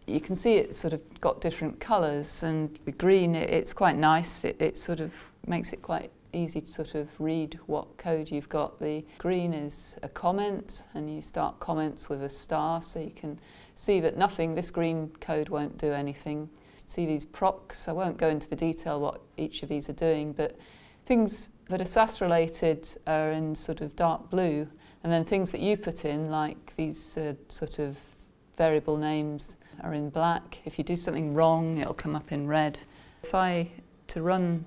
you can see it's sort of got different colours, and the green, it's quite nice. It sort of makes it quite easy to sort of read what code you've got. The green is a comment, and you start comments with a star, so you can see that this green code won't do anything. See these procs. I won't go into the detail what each of these are doing, but things that are SAS related are in sort of dark blue, and then things that you put in, like these sort of variable names, are in black. If you do something wrong, it'll come up in red. To run,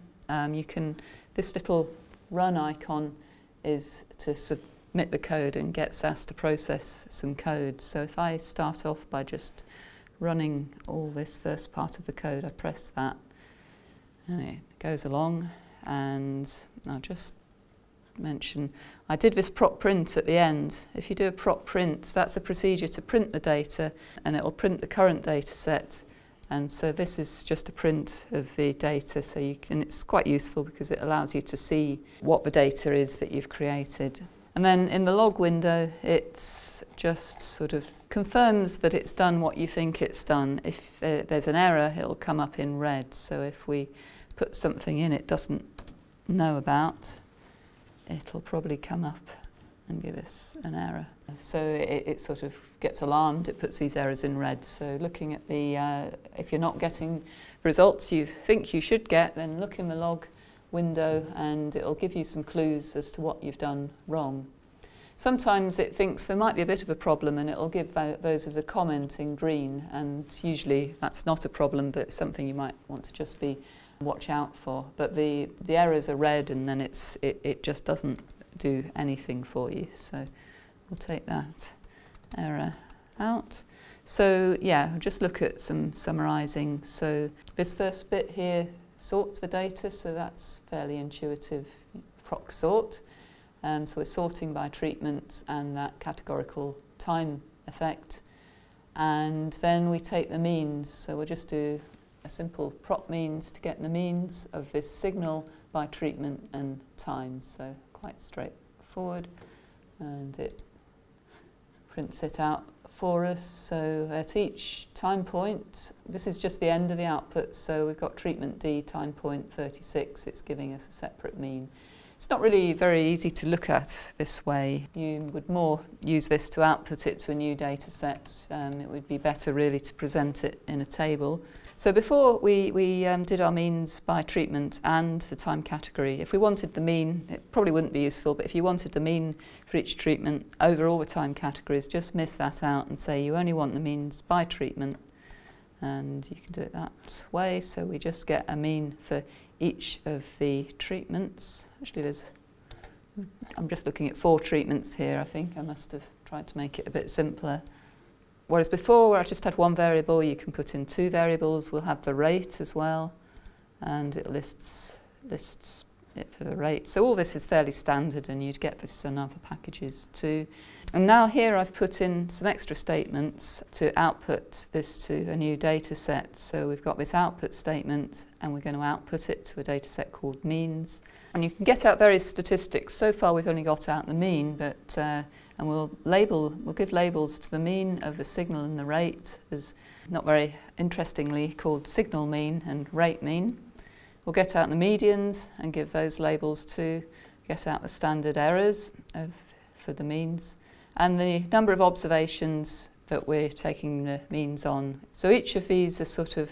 this little run icon is to submit the code and get SAS to process some code. So if I start off by just running all this first part of the code, I press that and it goes along. And I'll just mention, I did this prop print at the end. If you do a prop print, that's a procedure to print the data, and it will print the current data set. And so this is just a print of the data, so it's quite useful because it allows you to see what the data is that you've created. And then in the log window, it's just sort of confirms that it's done what you think it's done. If there's an error, it'll come up in red. So if we put something in it doesn't know about, it'll probably come up and give us an error. So it sort of gets alarmed, it puts these errors in red. So looking at if you're not getting results you think you should get, then look in the log window and it'll give you some clues as to what you've done wrong. Sometimes it thinks there might be a bit of a problem and it'll give those as a comment in green, and usually that's not a problem, but it's something you might want to just watch out for. But the errors are red, and then it just doesn't do anything for you. So we'll take that error out. So yeah, we'll just look at some summarising. So this first bit here sorts the data, so that's fairly intuitive, proc sort. So we're sorting by treatment and that categorical time effect. And then we take the means, so we'll just do a simple prop means to get the means of this signal by treatment and time. So quite straightforward, and it prints it out for us. So at each time point, this is just the end of the output, so we've got treatment D, time point 36, it's giving us a separate mean. It's not really very easy to look at this way. You would more use this to output it to a new data set. It would be better really to present it in a table. So before we did our means by treatment and the time category, if we wanted the mean, it probably wouldn't be useful, but if you wanted the mean for each treatment over all the time categories, just miss that out and say you only want the means by treatment, and you can do it that way. So we just get a mean for each of the treatments. Actually, I'm just looking at 4 treatments here. I think I must have tried to make it a bit simpler. Whereas before, where I just had one variable, you can put in 2 variables. We'll have the rate as well, and it lists it for the rate. So all this is fairly standard, and you'd get this in other packages too. And now here I've put in some extra statements to output this to a new data set. So we've got this output statement, and we're going to output it to a data set called means. And you can get out various statistics. So far we've only got out the mean, but and we'll give labels to the mean of the signal and the rate, as not very interestingly called signal mean and rate mean. We'll get out the medians and give those labels to, get out the standard errors for the means, and the number of observations that we're taking the means on. So each of these are sort of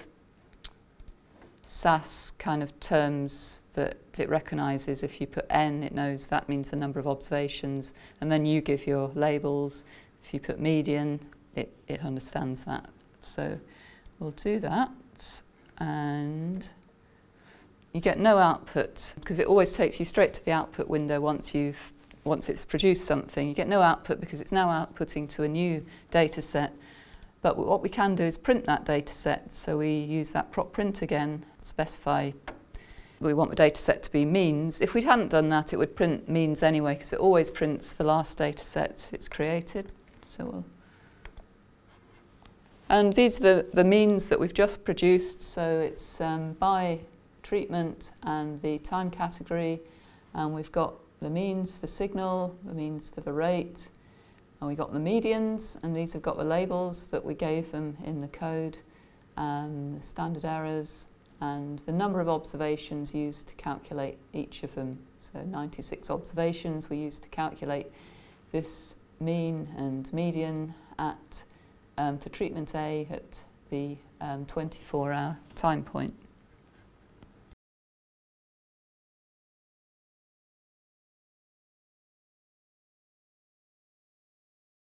SAS kind of terms that it recognises. If you put n, it knows that means the number of observations, and then you give your labels. If you put median, it understands that. So we'll do that, and you get no output, because it always takes you straight to the output window once it's produced something. You get no output because it's now outputting to a new data set. But what we can do is print that data set. So we use that prop print again, specify we want the data set to be means. If we hadn't done that, it would print means anyway, because it always prints the last data set it's created. And these are the means that we've just produced. So it's by treatment and the time category, and we've got the means for signal, the means for the rate, And we got the medians, and these have got the labels that we gave them in the code, the standard errors, and the number of observations used to calculate each of them. So 96 observations we used to calculate this mean and median at, for treatment A at the 24-hour time point.